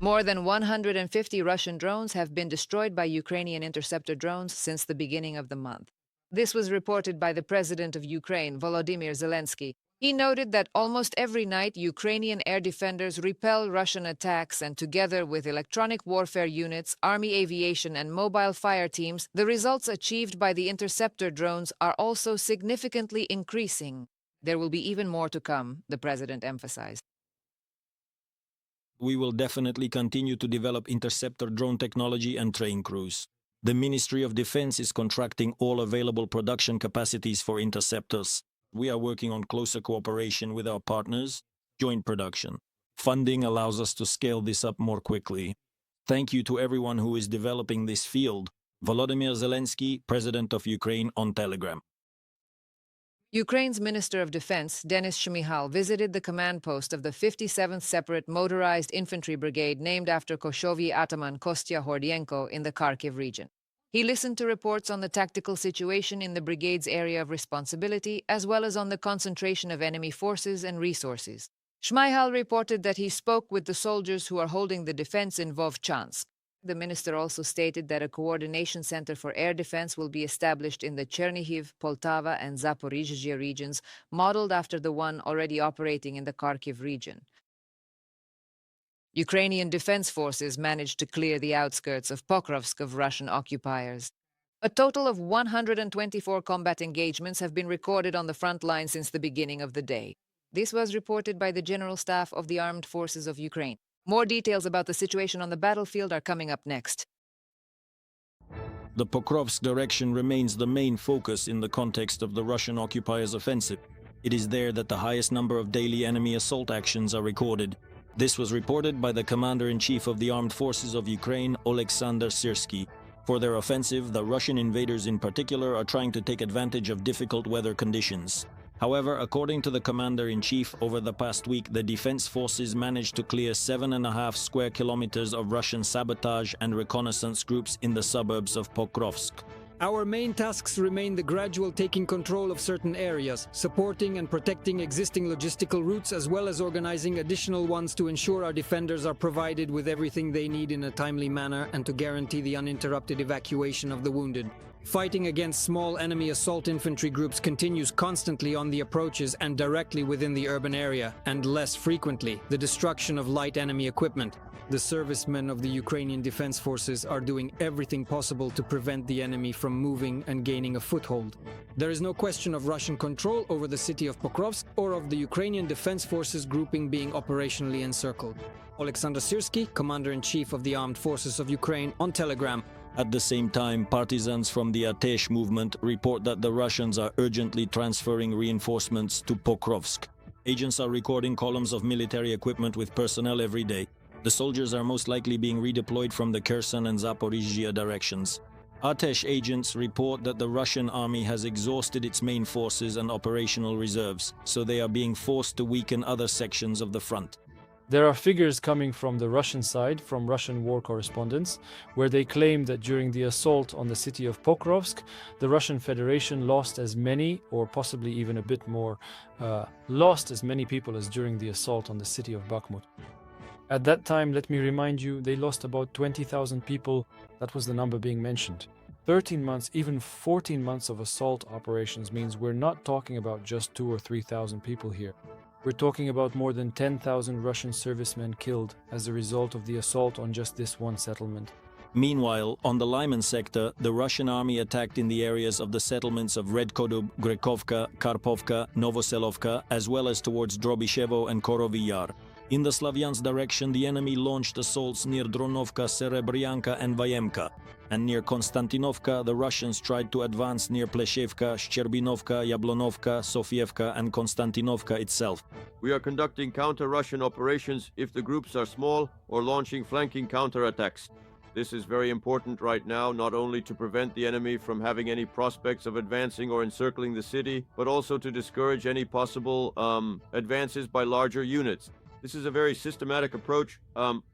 More than 150 Russian drones have been destroyed by Ukrainian interceptor drones since the beginning of the month. This was reported by the President of Ukraine, Volodymyr Zelenskyy. He noted that almost every night Ukrainian air defenders repel Russian attacks, and together with electronic warfare units, army aviation, and mobile fire teams, the results achieved by the interceptor drones are also significantly increasing. There will be even more to come, the President emphasized. We will definitely continue to develop interceptor drone technology and train crews. The Ministry of Defense is contracting all available production capacities for interceptors. We are working on closer cooperation with our partners, joint production. Funding allows us to scale this up more quickly. Thank you to everyone who is developing this field. Volodymyr Zelenskyy, President of Ukraine, on Telegram. Ukraine's Minister of Defense, Denis Shmyhal, visited the command post of the 57th Separate Motorized Infantry Brigade named after Koshovyi Ataman Kostya Hordienko in the Kharkiv region. He listened to reports on the tactical situation in the brigade's area of responsibility, as well as on the concentration of enemy forces and resources. Shmyhal reported that he spoke with the soldiers who are holding the defense in Vovchansk. The minister also stated that a coordination center for air defense will be established in the Chernihiv, Poltava, and Zaporizhzhia regions, modeled after the one already operating in the Kharkiv region. Ukrainian defense forces managed to clear the outskirts of Pokrovsk of Russian occupiers. A total of 124 combat engagements have been recorded on the front line since the beginning of the day. This was reported by the General Staff of the Armed Forces of Ukraine. More details about the situation on the battlefield are coming up next. The Pokrovsk direction remains the main focus in the context of the Russian occupiers' offensive. It is there that the highest number of daily enemy assault actions are recorded. This was reported by the Commander-in-Chief of the Armed Forces of Ukraine, Oleksandr Syrsky. For their offensive, the Russian invaders in particular are trying to take advantage of difficult weather conditions. However, according to the Commander-in-Chief, over the past week, the defense forces managed to clear 7.5 square kilometers of Russian sabotage and reconnaissance groups in the suburbs of Pokrovsk. Our main tasks remain the gradual taking control of certain areas, supporting and protecting existing logistical routes, as well as organizing additional ones to ensure our defenders are provided with everything they need in a timely manner and to guarantee the uninterrupted evacuation of the wounded. Fighting against small enemy assault infantry groups continues constantly on the approaches and directly within the urban area, and less frequently, the destruction of light enemy equipment. The servicemen of the Ukrainian Defense Forces are doing everything possible to prevent the enemy from moving and gaining a foothold. There is no question of Russian control over the city of Pokrovsk or of the Ukrainian Defense Forces grouping being operationally encircled. Oleksandr Syrsky, Commander-in-Chief of the Armed Forces of Ukraine, on Telegram. At the same time, partisans from the Atesh movement report that the Russians are urgently transferring reinforcements to Pokrovsk. Agents are recording columns of military equipment with personnel every day. The soldiers are most likely being redeployed from the Kherson and Zaporizhzhia directions. Atesh agents report that the Russian army has exhausted its main forces and operational reserves, so they are being forced to weaken other sections of the front. There are figures coming from the Russian side, from Russian war correspondents, where they claim that during the assault on the city of Pokrovsk, the Russian Federation lost as many, or possibly even a bit more, lost as many people as during the assault on the city of Bakhmut. At that time, let me remind you, they lost about 20,000 people. That was the number being mentioned. 13 months, even 14 months of assault operations means we're not talking about just 2,000 or 3,000 people here. We're talking about more than 10,000 Russian servicemen killed as a result of the assault on just this one settlement. Meanwhile, on the Lyman sector, the Russian army attacked in the areas of the settlements of Redkodub, Grekovka, Karpovka, Novoselovka, as well as towards Drobyshevo and Korovy Yar. In the Slavyansk direction, the enemy launched assaults near Dronovka, Serebryanka and Vayemka. And near Konstantinovka, the Russians tried to advance near Pleshevka, Shcherbinovka, Yablonovka, Sofievka and Konstantinovka itself. We are conducting counter-Russian operations if the groups are small or launching flanking counterattacks. This is very important right now, not only to prevent the enemy from having any prospects of advancing or encircling the city, but also to discourage any possible advances by larger units. This is a very systematic approach,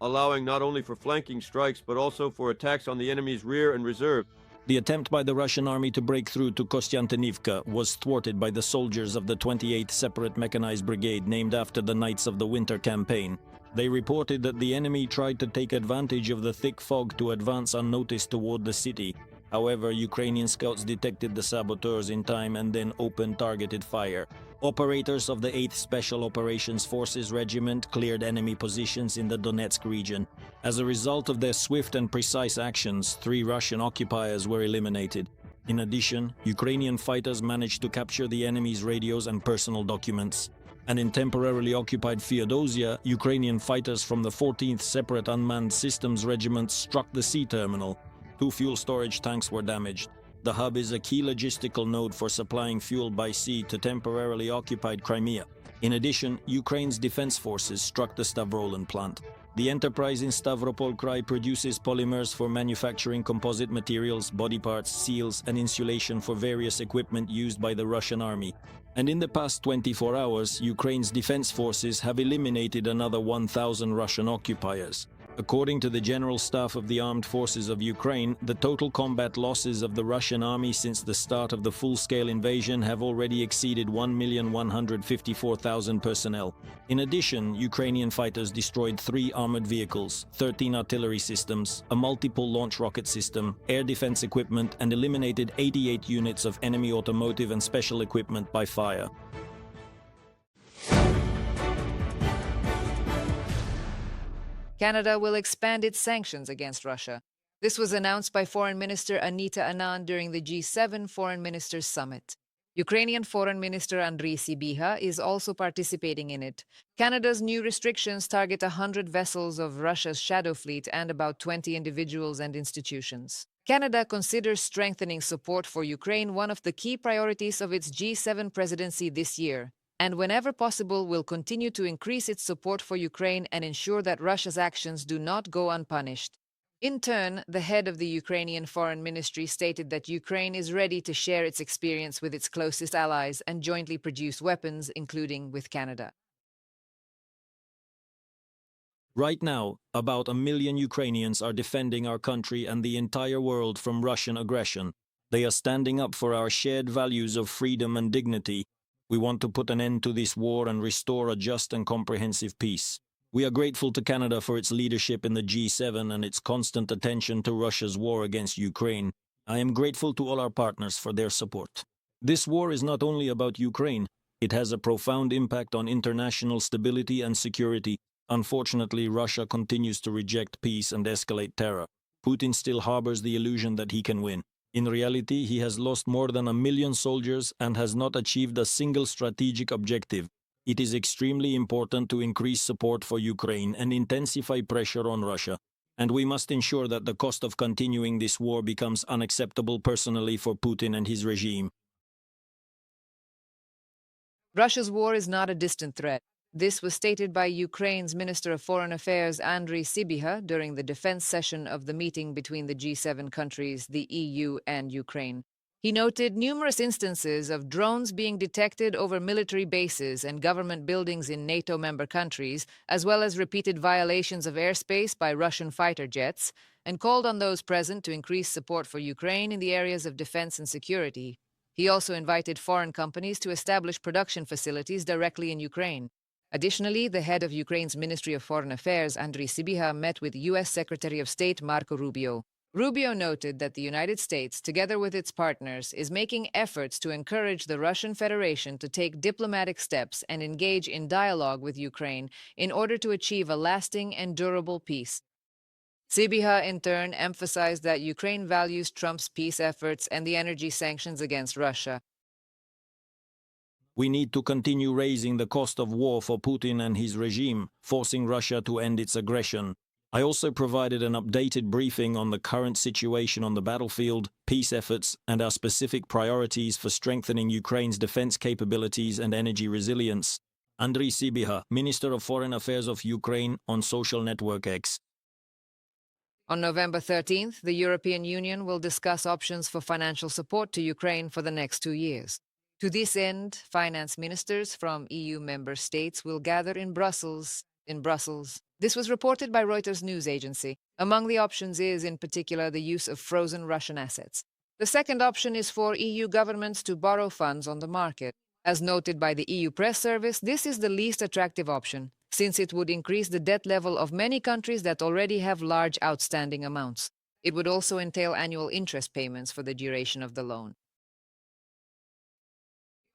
allowing not only for flanking strikes, but also for attacks on the enemy's rear and reserve. The attempt by the Russian army to break through to Kostyantinivka was thwarted by the soldiers of the 28th Separate Mechanized Brigade, named after the Knights of the Winter Campaign. They reported that the enemy tried to take advantage of the thick fog to advance unnoticed toward the city. However, Ukrainian scouts detected the saboteurs in time and then opened targeted fire. Operators of the 8th Special Operations Forces Regiment cleared enemy positions in the Donetsk region. As a result of their swift and precise actions, 3 Russian occupiers were eliminated. In addition, Ukrainian fighters managed to capture the enemy's radios and personal documents. And in temporarily occupied Feodosia, Ukrainian fighters from the 14th Separate Unmanned Systems Regiment struck the sea terminal. 2 fuel storage tanks were damaged. The hub is a key logistical node for supplying fuel by sea to temporarily occupied Crimea. In addition, Ukraine's defense forces struck the Stavrolen plant. The enterprise in Stavropol Krai produces polymers for manufacturing composite materials, body parts, seals, and insulation for various equipment used by the Russian army. And in the past 24 hours, Ukraine's defense forces have eliminated another 1,000 Russian occupiers. According to the General Staff of the Armed Forces of Ukraine, the total combat losses of the Russian army since the start of the full-scale invasion have already exceeded 1,154,000 personnel. In addition, Ukrainian fighters destroyed 3 armored vehicles, 13 artillery systems, a multiple launch rocket system, air defense equipment, and eliminated 88 units of enemy automotive and special equipment by fire. Canada will expand its sanctions against Russia. This was announced by Foreign Minister Anita Anand during the G7 Foreign Ministers Summit. Ukrainian Foreign Minister Andriy Sybiha is also participating in it. Canada's new restrictions target 100 vessels of Russia's shadow fleet and about 20 individuals and institutions. Canada considers strengthening support for Ukraine one of the key priorities of its G7 presidency this year, and whenever possible will continue to increase its support for Ukraine and ensure that Russia's actions do not go unpunished. In turn, the head of the Ukrainian Foreign Ministry stated that Ukraine is ready to share its experience with its closest allies and jointly produce weapons, including with Canada. Right now, about 1 million Ukrainians are defending our country and the entire world from Russian aggression. They are standing up for our shared values of freedom and dignity. We want to put an end to this war and restore a just and comprehensive peace. We are grateful to Canada for its leadership in the G7 and its constant attention to Russia's war against Ukraine. I am grateful to all our partners for their support. This war is not only about Ukraine, it has a profound impact on international stability and security. Unfortunately, Russia continues to reject peace and escalate terror. Putin still harbors the illusion that he can win. In reality, he has lost more than 1 million soldiers and has not achieved a single strategic objective. It is extremely important to increase support for Ukraine and intensify pressure on Russia. And we must ensure that the cost of continuing this war becomes unacceptable personally for Putin and his regime. Russia's war is not a distant threat. This was stated by Ukraine's Minister of Foreign Affairs Andriy Sybiha during the defense session of the meeting between the G7 countries, the EU and Ukraine. He noted numerous instances of drones being detected over military bases and government buildings in NATO member countries, as well as repeated violations of airspace by Russian fighter jets, and called on those present to increase support for Ukraine in the areas of defense and security. He also invited foreign companies to establish production facilities directly in Ukraine. Additionally, the head of Ukraine's Ministry of Foreign Affairs, Andriy Sybiha, met with U.S. Secretary of State Marco Rubio. Rubio noted that the United States, together with its partners, is making efforts to encourage the Russian Federation to take diplomatic steps and engage in dialogue with Ukraine in order to achieve a lasting and durable peace. Sybiha, in turn, emphasized that Ukraine values Trump's peace efforts and the energy sanctions against Russia. We need to continue raising the cost of war for Putin and his regime, forcing Russia to end its aggression. I also provided an updated briefing on the current situation on the battlefield, peace efforts, and our specific priorities for strengthening Ukraine's defense capabilities and energy resilience. Andriy Sybiha, Minister of Foreign Affairs of Ukraine, on social network X. On November 13th, the European Union will discuss options for financial support to Ukraine for the next 2 years. To this end, finance ministers from EU member states will gather in Brussels. This was reported by Reuters news agency. Among the options is, in particular, the use of frozen Russian assets. The second option is for EU governments to borrow funds on the market. As noted by the EU press service, this is the least attractive option. since it would increase the debt level of many countries that already have large outstanding amounts. It would also entail annual interest payments for the duration of the loan.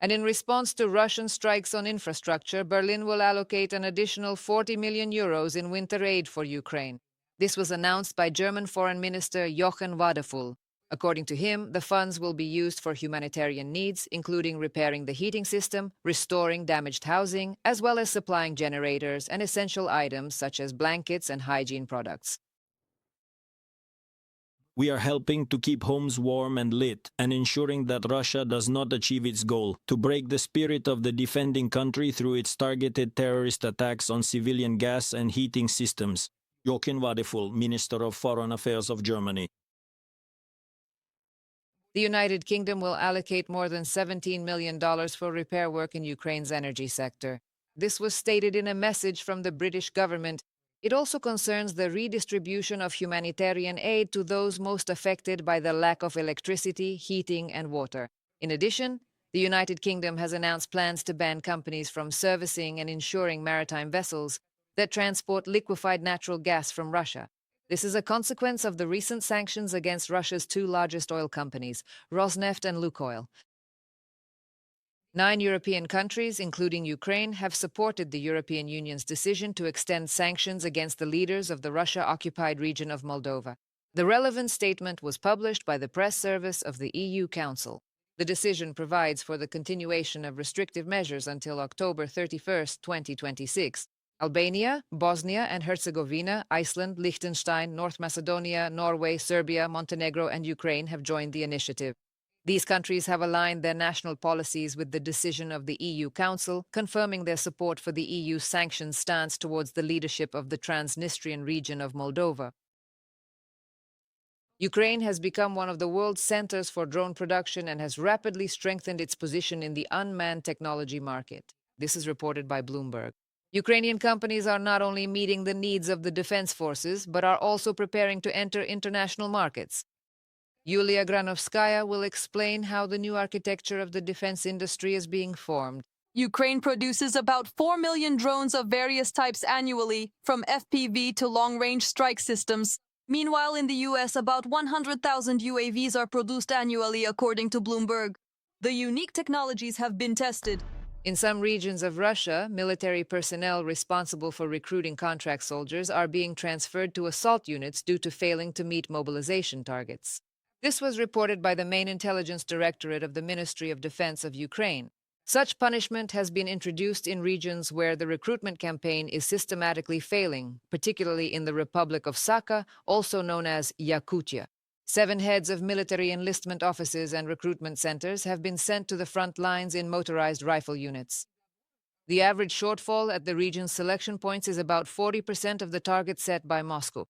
And in response to Russian strikes on infrastructure, Berlin will allocate an additional 40 million euros in winter aid for Ukraine. This was announced by German Foreign Minister Jochen Wadefull. According to him, the funds will be used for humanitarian needs, including repairing the heating system, restoring damaged housing, as well as supplying generators and essential items such as blankets and hygiene products. We are helping to keep homes warm and lit and ensuring that Russia does not achieve its goal to break the spirit of the defending country through its targeted terrorist attacks on civilian gas and heating systems. Jochen Wadefull, Minister of Foreign Affairs of Germany. The United Kingdom will allocate more than $17 million for repair work in Ukraine's energy sector. This was stated in a message from the British government. It also concerns the redistribution of humanitarian aid to those most affected by the lack of electricity, heating, and water. In addition, the United Kingdom has announced plans to ban companies from servicing and insuring maritime vessels that transport liquefied natural gas from Russia. This is a consequence of the recent sanctions against Russia's two largest oil companies, Rosneft and Lukoil. 9 European countries, including Ukraine, have supported the European Union's decision to extend sanctions against the leaders of the Russia-occupied region of Moldova. The relevant statement was published by the press service of the EU Council. The decision provides for the continuation of restrictive measures until October 31, 2026. Albania, Bosnia and Herzegovina, Iceland, Liechtenstein, North Macedonia, Norway, Serbia, Montenegro, and Ukraine have joined the initiative. These countries have aligned their national policies with the decision of the EU Council, confirming their support for the EU's sanctions stance towards the leadership of the Transnistrian region of Moldova. Ukraine has become one of the world's centers for drone production and has rapidly strengthened its position in the unmanned technology market. This is reported by Bloomberg. Ukrainian companies are not only meeting the needs of the defense forces, but are also preparing to enter international markets. Yulia Granovskaya will explain how the new architecture of the defense industry is being formed. Ukraine produces about 4 million drones of various types annually, from FPV to long-range strike systems. Meanwhile, in the US, about 100,000 UAVs are produced annually, according to Bloomberg. The unique technologies have been tested. In some regions of Russia, military personnel responsible for recruiting contract soldiers are being transferred to assault units due to failing to meet mobilization targets. This was reported by the main intelligence directorate of the Ministry of Defense of Ukraine. Such punishment has been introduced in regions where the recruitment campaign is systematically failing, particularly in the Republic of Sakha, also known as Yakutia. 7 heads of military enlistment offices and recruitment centers have been sent to the front lines in motorized rifle units. The average shortfall at the region's selection points is about 40% of the target set by Moscow.